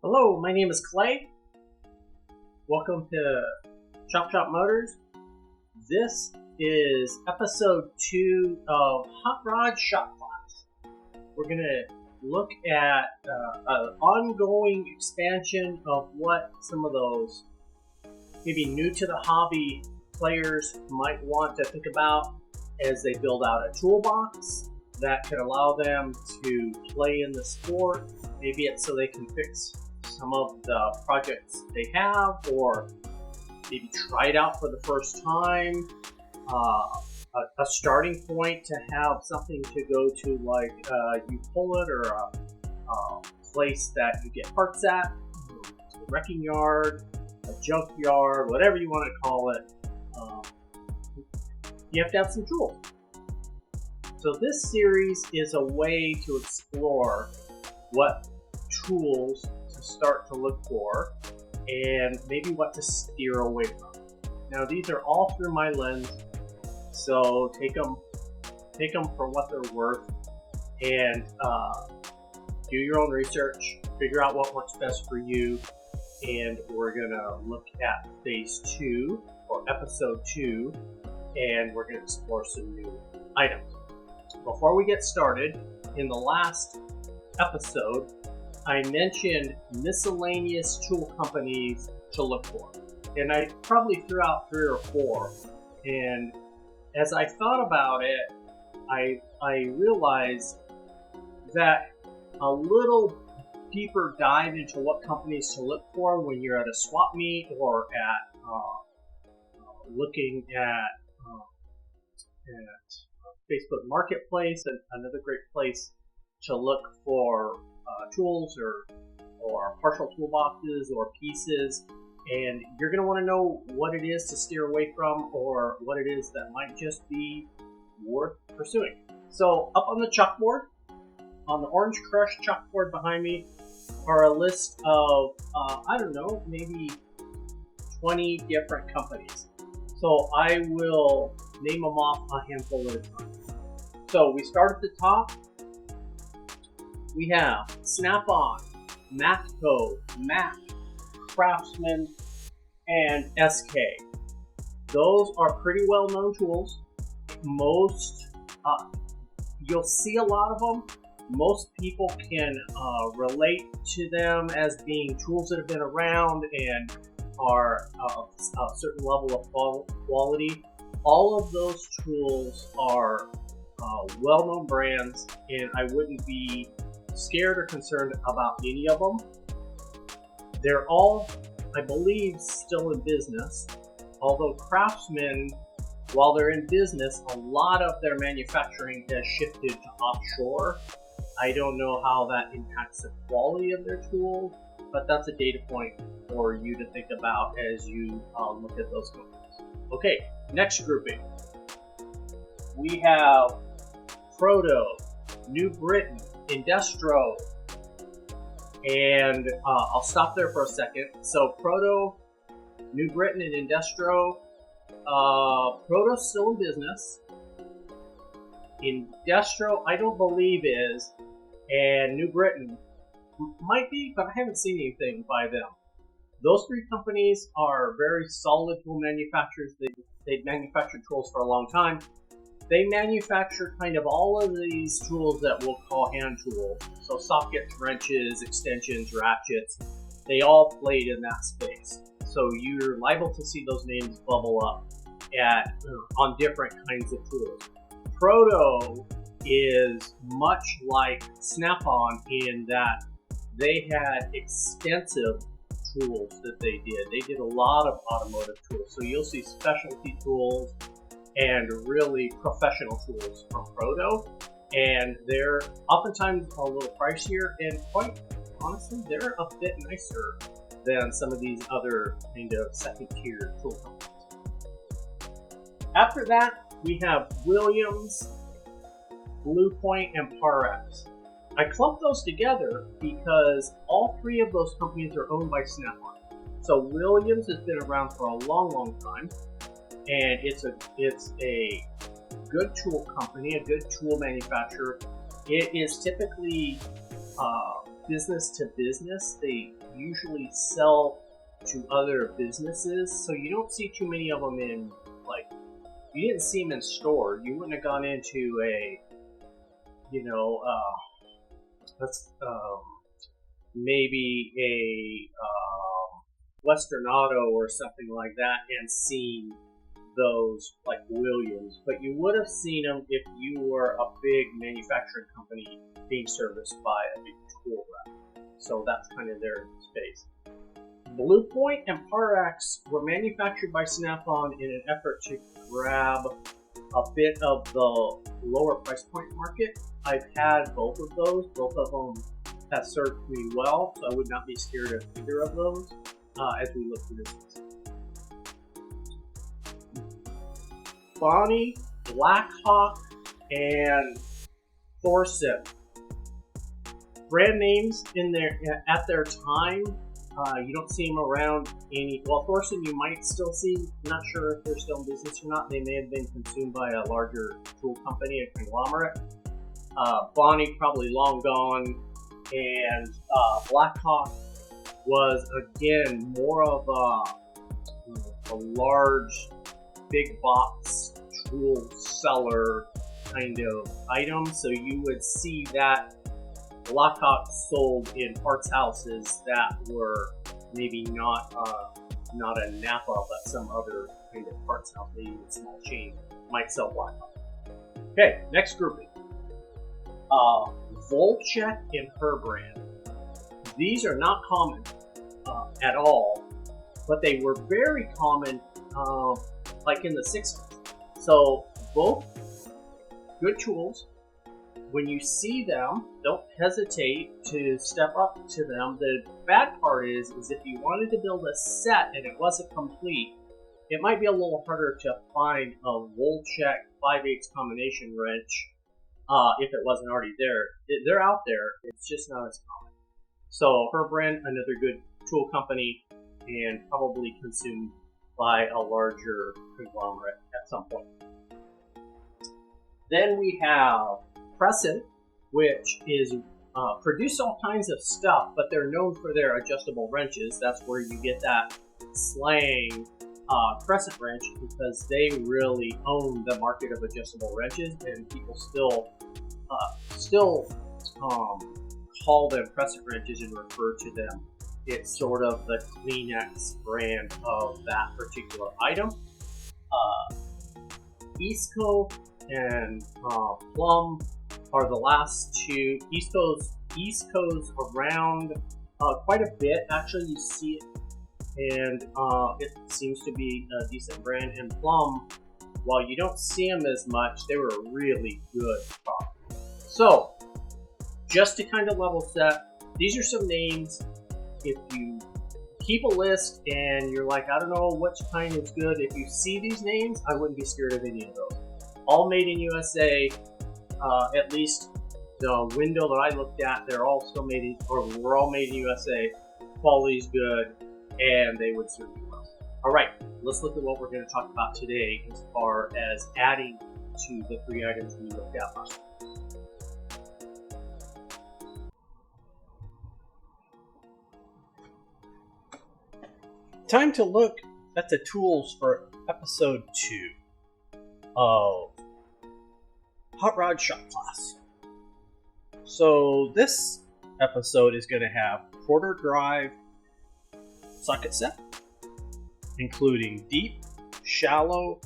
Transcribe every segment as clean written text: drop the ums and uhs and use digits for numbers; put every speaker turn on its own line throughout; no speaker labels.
Hello, my name is Clay. Welcome to Chop Chop Motors. This is episode 2 of Hot Rod Shop Class. We're going to look at an ongoing expansion of what some of those maybe new to the hobby players might want to think about as they build out a toolbox that can allow them to play in the sport. Maybe it's so they can fix some of the projects they have, or maybe try it out for the first time. A starting point to have something to go to, like you pull it, or a place that you get parts at, a wrecking yard, a junk yard, whatever you want to call it. You have to have some tools. So this series is a way to explore what tools to start to look for and maybe what to steer away from. Now these are all through my lens, so take them for what they're worth, and do your own research, figure out what works best for you, and we're gonna look at phase 2 or episode 2, and we're gonna explore some new items. Before we get started, in the last episode, I mentioned miscellaneous tool companies to look for. And I probably threw out 3 or 4. And as I thought about it, I realized that a little deeper dive into what companies to look for when you're at a swap meet or at looking at Facebook Marketplace, and another great place to look for tools or partial toolboxes or pieces, and you're going to want to know what it is to steer away from, or what it is that might just be worth pursuing. So up on the chalkboard, on the Orange Crush chalkboard behind me, are a list of maybe 20 different companies. So I will name them off a handful at a time. So we start at the top. We have Snap-on, Matco, Mac, Craftsman, and SK. Those are pretty well-known tools. You'll see a lot of them. Most people can relate to them as being tools that have been around and are of a certain level of quality. All of those tools are well-known brands, and I wouldn't be scared or concerned about any of them. They're all, I believe, still in business, although Craftsman, while they're in business, a lot of their manufacturing has shifted to offshore. I don't know how that impacts the quality of their tools, but that's a data point for you to think about as you look at those companies. Okay, next grouping. We have Proto, New Britain, Industro, and I'll stop there for a second. So Proto, New Britain, and Industro. Proto's still in business. Industro, I don't believe is, and New Britain might be, but I haven't seen anything by them. Those 3 companies are very solid tool manufacturers. They've manufactured tools for a long time. They manufacture kind of all of these tools that we'll call hand tools. So sockets, wrenches, extensions, ratchets, they all played in that space. So you're liable to see those names bubble up on different kinds of tools. Proto is much like Snap-on in that they had extensive tools that they did. They did a lot of automotive tools. So you'll see specialty tools and really professional tools from Proto, and they're oftentimes a little pricier, and quite honestly, they're a bit nicer than some of these other kind of second-tier tool companies. After that, we have Williams, Blue Point, and Parex. I clumped those together because all 3 of those companies are owned by Snap-on. So Williams has been around for a long, long time, and it's a good tool company, a good tool manufacturer. It is typically business to business. They usually sell to other businesses, so you don't see too many of them in, like, you didn't see them in store. You wouldn't have gone into a, maybe a Western Auto or something like that and seen those like Williams, but you would have seen them if you were a big manufacturing company being serviced by a big tool rep. So that's kind of their space. Blue Point and Parax were manufactured by Snap-on in an effort to grab a bit of the lower price point market. I've had both of those. Both of them have served me well, so I would not be scared of either of those as we look through this. Bonnie, Blackhawk, and Thorson. Brand names in their at their time. You don't see them around any. Well, Thorson you might still see. I'm not sure if they're still in business or not. They may have been consumed by a larger tool company, a conglomerate. Bonnie probably long gone, and Blackhawk was again more of a large, big box tool seller kind of item. So you would see that Blackhawk sold in parts houses that were maybe not a Napa, but some other kind of parts house, maybe a small chain might sell Blackhawk. Okay, next grouping. Volchek and Herbrand. These are not common at all, but they were very common like in the 60s. So both good tools. When you see them, don't hesitate to step up to them. The bad part is if you wanted to build a set and it wasn't complete, it might be a little harder to find a Volchek 5/8 combination wrench if it wasn't already there. They're out there, it's just not as common. So Herbrand, another good tool company, and probably consumed by a larger conglomerate at some point. Then we have Crescent, which is produce all kinds of stuff, but they're known for their adjustable wrenches. That's where you get that slang Crescent wrench, because they really own the market of adjustable wrenches, and people still call them Crescent wrenches and refer to them. It's sort of the Kleenex brand of that particular item. East Coast and Plum are the last two. East Coast around quite a bit. Actually, you see it, and it seems to be a decent brand. And Plum, while you don't see them as much, they were a really good product. So, just to kind of level set, these are some names. If you keep a list and you're like, I don't know which kind is good, if you see these names, I wouldn't be scared of any of those. All made in USA, at least the window that I looked at, they're all still made in, or we're all made in USA. Quality's good, and they would serve you well. All right, let's look at what we're going to talk about today as far as adding to the 3 items we looked at last time. Time to look at the tools for episode 2 of Hot Rod Shop Class. So this episode is going to have quarter drive socket set, including deep, shallow,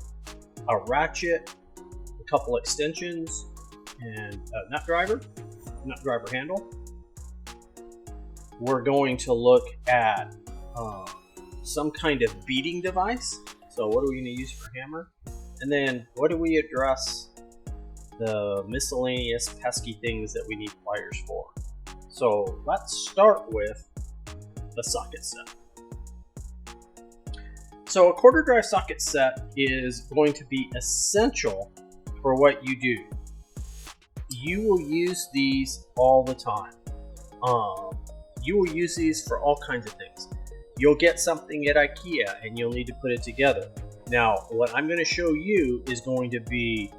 a ratchet, a couple extensions, and a nut driver handle. We're going to look at some kind of beating device. So what are we going to use for hammer? And then what do we address the miscellaneous pesky things that we need pliers for? So let's start with the socket set. So a quarter drive socket set is going to be essential for what you do. You will use these all the time. You will use these for all kinds of things. You'll get something at IKEA and you'll need to put it together. Now, what I'm going to show you is going to be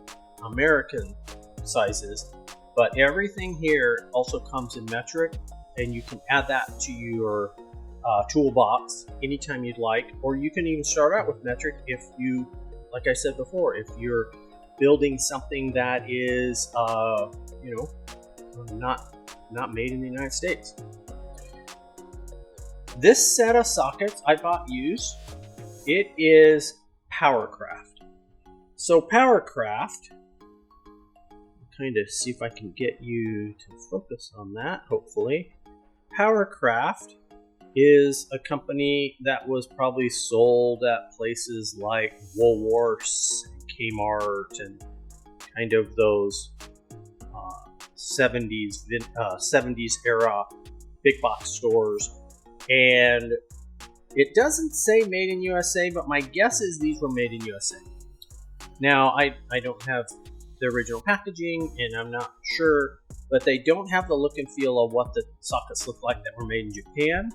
American sizes, but everything here also comes in metric, and you can add that to your toolbox anytime you'd like, or you can even start out with metric if you, like I said before, if you're building something that is, not made in the United States. This set of sockets I bought used. It is Powercraft. So Powercraft, kind of see if I can get you to focus on that, hopefully. Powercraft is a company that was probably sold at places like Woolworths, Kmart, and kind of those 70s era big box stores. And it doesn't say made in USA, but my guess is these were made in USA. Now, I don't have the original packaging, and I'm not sure, but they don't have the look and feel of what the sockets look like that were made in Japan.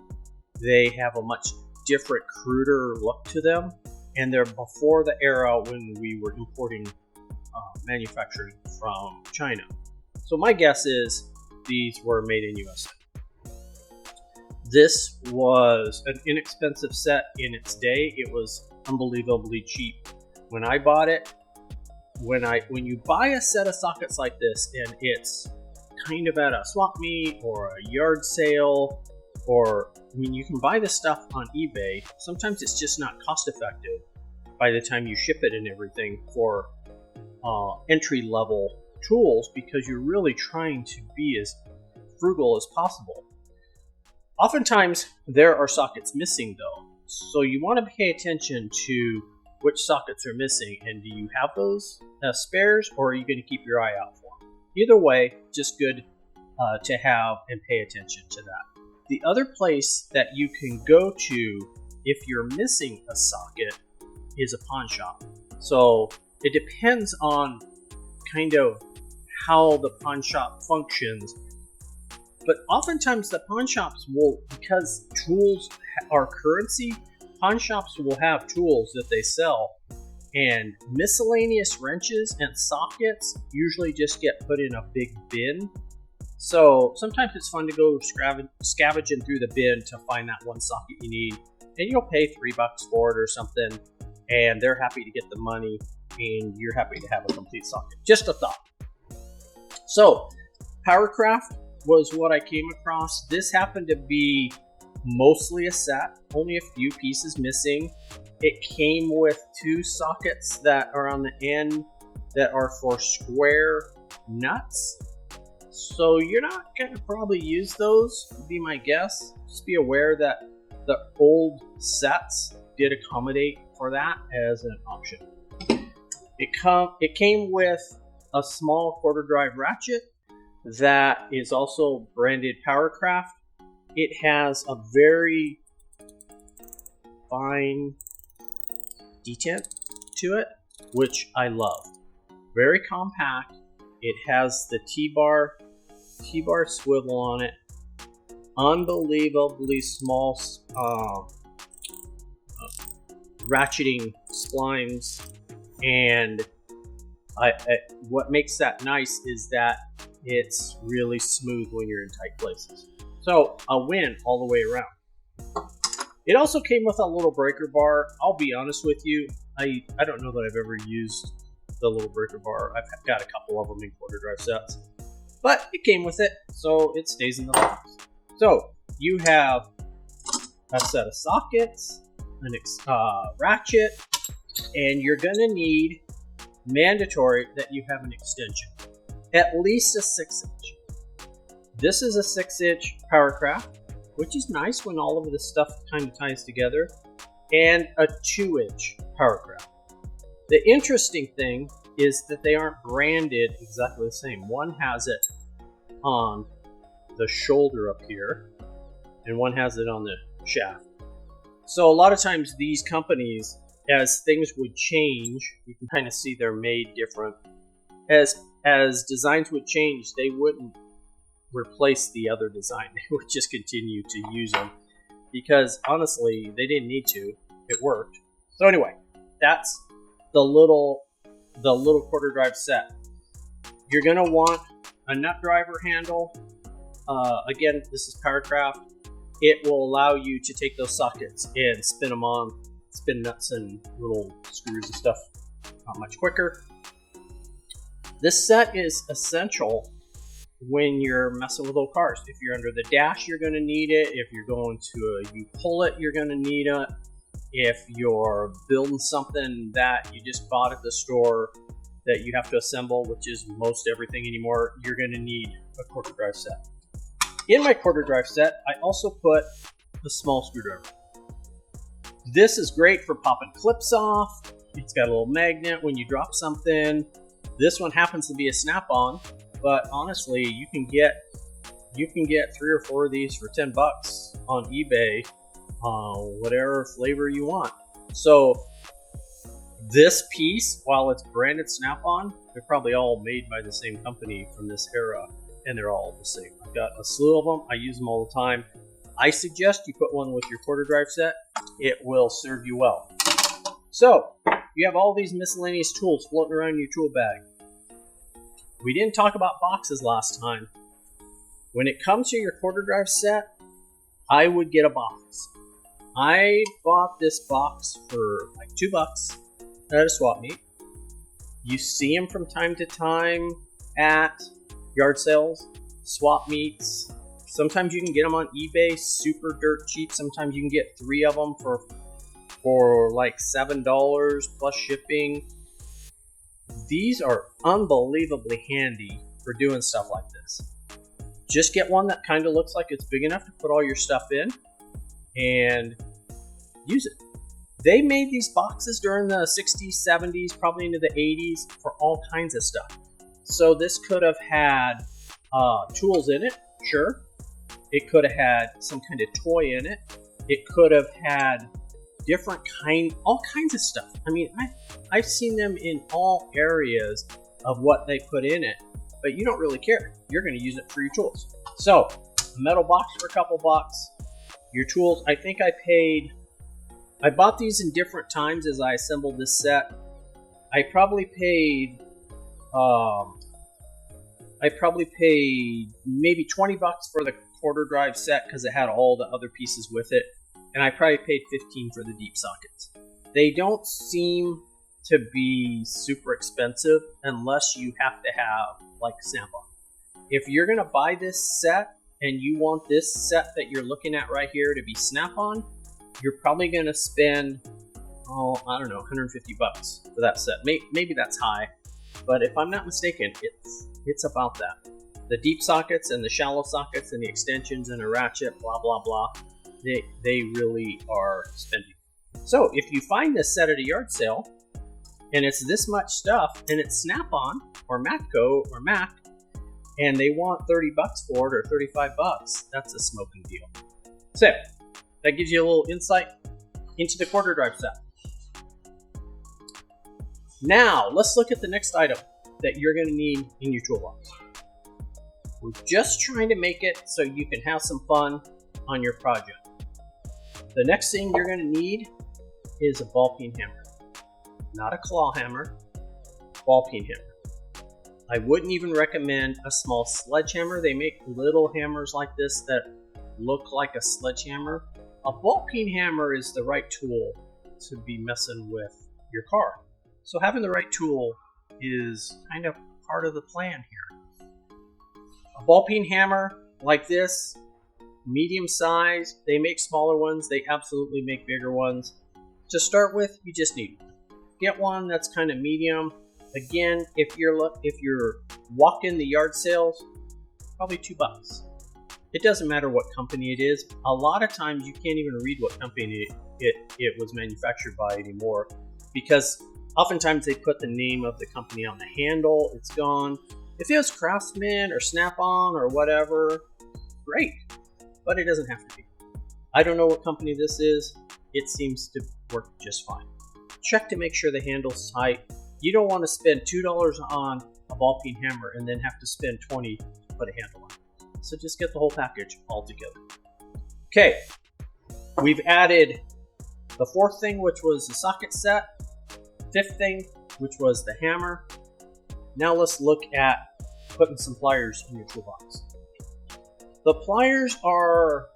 They have a much different, cruder look to them, and they're before the era when we were importing manufacturing from China. So my guess is these were made in USA. This was an inexpensive set in its day. It was unbelievably cheap when I bought it. When you buy a set of sockets like this and it's kind of at a swap meet or a yard sale, or you can buy this stuff on eBay, sometimes it's just not cost effective by the time you ship it and everything for entry level tools, because you're really trying to be as frugal as possible. Oftentimes there are sockets missing though, so you want to pay attention to which sockets are missing, and do you have those spares, or are you going to keep your eye out for them? Either way, just good to have and pay attention to that. The other place that you can go to if you're missing a socket is a pawn shop. So it depends on kind of how the pawn shop functions, but oftentimes the pawn shops will, because tools are currency, pawn shops will have tools that they sell, and miscellaneous wrenches and sockets usually just get put in a big bin. So sometimes it's fun to go scavenging through the bin to find that one socket you need, and you'll pay $3 for it or something, and they're happy to get the money, and you're happy to have a complete socket. Just a thought. So Powercraft was what I came across. This happened to be mostly a set, only a few pieces missing. It came with two sockets that are on the end that are for square nuts. So you're not going to probably use those, would be my guess. Just be aware that the old sets did accommodate for that as an option. It came with a small quarter drive ratchet that is also branded Powercraft. It has a very fine detent to it, which I love. Very compact. It has the T-bar swivel on it. Unbelievably small ratcheting splines, and what makes that nice is that it's really smooth when you're in tight places. So a win all the way around. It also came with a little breaker bar. I'll be honest with you, I don't know that I've ever used the little breaker bar. I've got a couple of them in quarter drive sets, but it came with it, so it stays in the box. So you have a set of sockets, a ratchet, and you're gonna need mandatory that you have an extension, at least a 6-inch. This is a 6-inch Powercraft, which is nice when all of this stuff kind of ties together, and a 2-inch Powercraft. The interesting thing is that they aren't branded exactly the same. One has it on the shoulder up here, and one has it on the shaft. So a lot of times these companies, as things would change, you can kind of see they're made different. As designs would change, they wouldn't replace the other design. They would just continue to use them, because honestly, they didn't need to. It worked. So anyway, that's the little quarter drive set. You're gonna want a nut driver handle, Again, this is Powercraft. It will allow you to take those sockets and spin them on, spin nuts and little screws and stuff not much quicker. This set is essential when you're messing with old cars. If you're under the dash, you're going to need it. If you're going to you pull it, you're going to need it. If you're building something that you just bought at the store that you have to assemble, which is most everything anymore, you're going to need a quarter drive set. In my quarter drive set, I also put a small screwdriver. This is great for popping clips off. It's got a little magnet when you drop something. This one happens to be a snap-on, but honestly, you can get 3 or 4 of these for $10 on eBay, whatever flavor you want. So this piece, while it's branded Snap-on, they're probably all made by the same company from this era, and they're all the same. I've got a slew of them. I use them all the time. I suggest you put one with your quarter drive set. It will serve you well. So you have all these miscellaneous tools floating around in your tool bag. We didn't talk about boxes last time. When it comes to your quarter drive set, I would get a box. I bought this box for like $2 at a swap meet. You see them from time to time at yard sales, swap meets. Sometimes you can get them on eBay super dirt cheap. Sometimes you can get 3 of them for like $7 plus shipping. These are unbelievably handy for doing stuff like this. Just get one that kind of looks like it's big enough to put all your stuff in and use it. They made these boxes during the 60s, 70s, probably into the 80s for all kinds of stuff. So this could have had tools in it, sure. It could have had some kind of toy in it. It could have had all kinds of stuff. I mean, I've seen them in all areas of what they put in it, but you don't really care. You're going to use it for your tools. So, a metal box for a couple bucks. Your tools, I think I bought these in different times as I assembled this set. I probably paid maybe $20 for the quarter drive set because it had all the other pieces with it. And I probably paid $15 for the deep sockets. They don't seem to be super expensive unless you have to have like Snap-on. If you're going to buy this set and you want this set that you're looking at right here to be Snap-on, you're probably going to spend, I don't know, $150 for that set. Maybe that's high, but if I'm not mistaken, it's about that. The deep sockets and the shallow sockets and the extensions and a ratchet, blah, blah, blah. They really are spending. So if you find this set at a yard sale and it's this much stuff and it's Snap-on or Matco or Mac and they want $30 for it or $35, that's a smoking deal. So that gives you a little insight into the quarter drive set. Now let's look at the next item that you're going to need in your toolbox. We're just trying to make it so you can have some fun on your project. The next thing you're going to need is a ball-peen hammer. Not a claw hammer, ball-peen hammer. I wouldn't even recommend a small sledgehammer. They make little hammers like this that look like a sledgehammer. A ball-peen hammer is the right tool to be messing with your car. So having the right tool is kind of part of the plan here. A ball-peen hammer like this, medium size. They make smaller ones. They absolutely make bigger ones. To start with, you just need one. Get one that's kind of medium. Again, if you're walking the yard sales, probably $2. It doesn't matter what company it is. A lot of times you can't even read what company it was manufactured by anymore, because oftentimes they put the name of the company on the handle. It's gone. If it was Craftsman or Snap-on or whatever, great. But it doesn't have to be. I don't know what company this is. It seems to work just fine. Check to make sure the handle's tight. You don't want to spend $2 on a ball-peen hammer and then have to spend $20 to put a handle on it. So just get the whole package all together. Okay, we've added the 4th thing, which was the socket set. 5th thing, which was the hammer. Now let's look at putting some pliers in your toolbox. The pliers are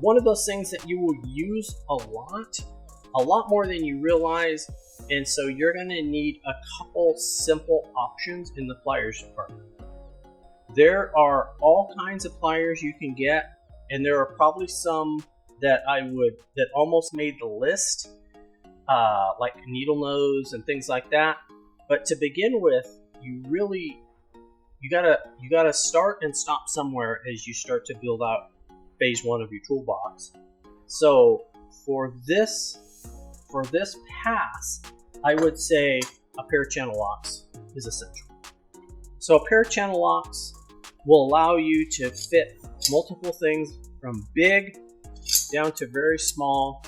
one of those things that you will use a lot more than you realize, and so you're going to need a couple simple options in the pliers department. There are all kinds of pliers you can get, and there are probably some that that almost made the list, like needle nose and things like that. But to begin with, you gotta start and stop somewhere as you start to build out phase 1 of your toolbox. So for this pass, I would say a pair of channel locks is essential. So a pair of channel locks will allow you to fit multiple things from big down to very small.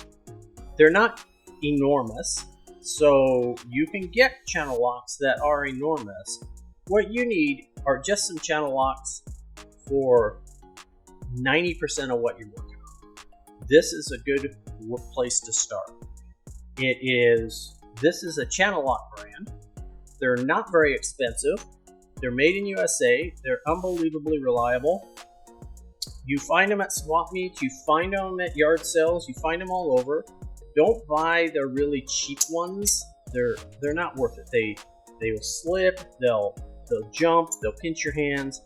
They're not enormous, so you can get channel locks that are enormous. What you need are just some channel locks for 90% of what you're working on. This is a good place to start. This is a channel lock brand. They're not very expensive. They're made in USA. They're unbelievably reliable. You find them at swap meets. You find them at yard sales. You find them all over. Don't buy the really cheap ones. They're not worth it. They will slip. They'll jump. They'll pinch your hands.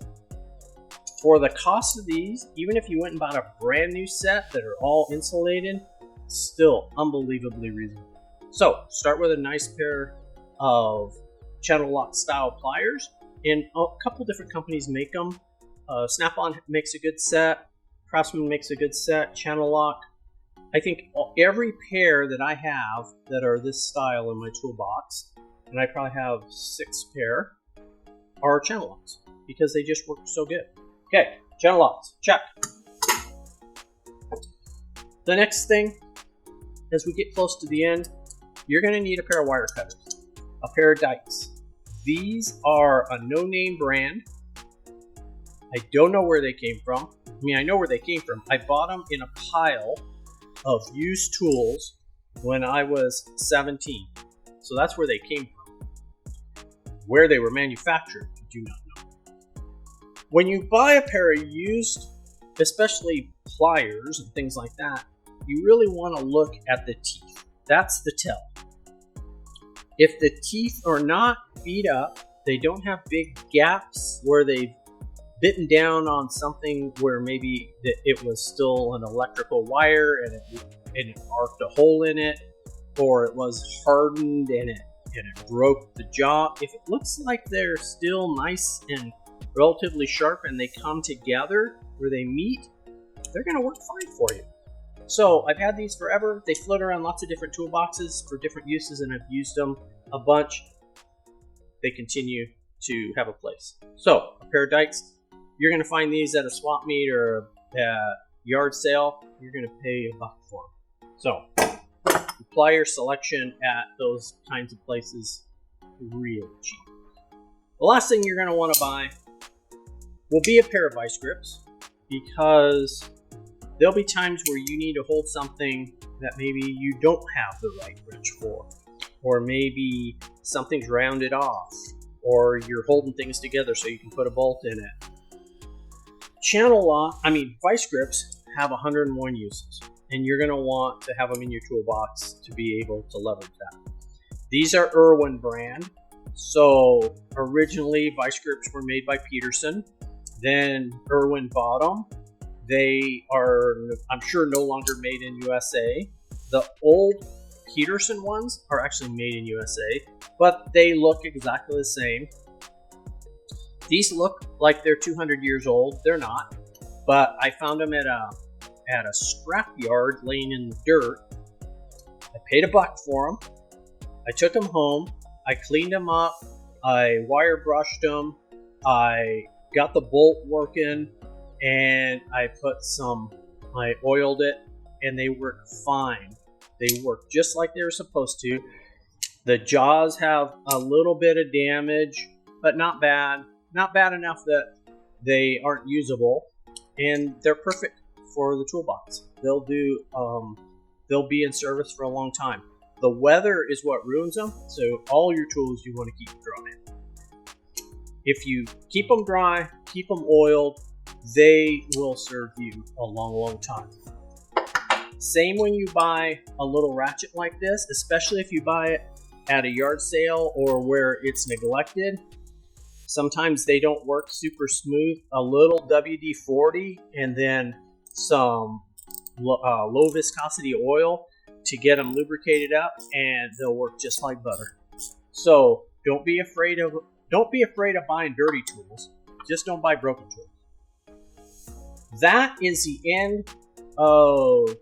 For the cost of these, even if you went and bought a brand new set that are all insulated, still unbelievably reasonable. So start with a nice pair of channel lock style pliers, and a couple different companies make them. Snap-on makes a good set. Craftsman makes a good set. Channel lock. I think every pair that I have that are this style in my toolbox, and I probably have 6 pair, are channel locks because they just work so good. Okay, channel locks, check. The next thing, as we get close to the end, you're going to need a pair of wire cutters, a pair of dikes. These are a no-name brand. I don't know where they came from. I mean, I know where they came from. I bought them in a pile of used tools when I was 17. So that's where they came from. Where they were manufactured, I do not know. When you buy a pair of used, especially pliers and things like that, you really want to look at the teeth. That's the tell. If the teeth are not beat up, they don't have big gaps where they've bitten down on something where maybe it was still an electrical wire and it arced a hole in it, or it was hardened and it broke the jaw. If it looks like they're still nice and relatively sharp and they come together where they meet, they're going to work fine for you. So I've had these forever. They float around lots of different toolboxes for different uses, and I've used them a bunch. They continue to have a place. So a pair of dikes, you're going to find these at a swap meet or a yard sale. You're going to pay $1 for them. So the plier selection at those kinds of places, really cheap. The last thing you're going to want to buy will be a pair of vice grips, because there'll be times where you need to hold something that maybe you don't have the right wrench for, or maybe something's rounded off, or you're holding things together so you can put a bolt in it. Vice grips have 101 uses, and you're going to want to have them in your toolbox to be able to leverage that. These are Irwin brand. So originally vice grips were made by Peterson, then Irwin bought them. They are, I'm sure, no longer made in USA. The old Peterson ones are actually made in USA, but they look exactly the same. These look like they're 200 years old. They're not, but I found them at a scrap yard laying in the dirt. I paid $1 for them. I took them home. I cleaned them up. I wire brushed them. I got the bolt working, and I oiled it, and they work fine. They work just like they were supposed to. The jaws have a little bit of damage, but not bad. Not bad enough that they aren't usable, and they're perfect for the toolbox. They'll be in service for a long time. The weather is what ruins them, so all your tools you want to keep dry. If you keep them dry, keep them oiled, they will serve you a long time. Same when you buy a little ratchet like this, especially if you buy it at a yard sale or where it's neglected. Sometimes they don't work super smooth. A little WD-40 and then some low viscosity oil to get them lubricated up, and they'll work just like butter. So don't be afraid of buying dirty tools. Just don't buy broken tools. That is the end of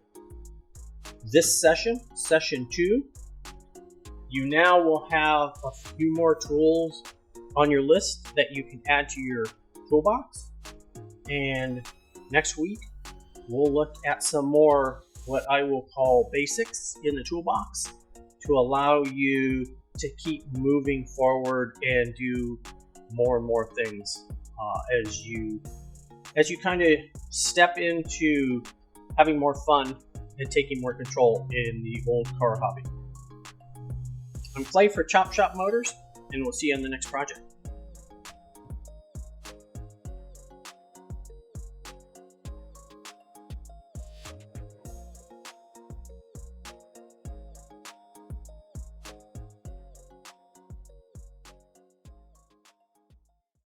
this session, session 2. You now will have a few more tools on your list that you can add to your toolbox. And next week, we'll look at some more what I will call basics in the toolbox to allow you to keep moving forward and do more and more things as you kind of step into having more fun and taking more control in the old car hobby. I'm Clay for Chop Shop Motors, and we'll see you on the next project.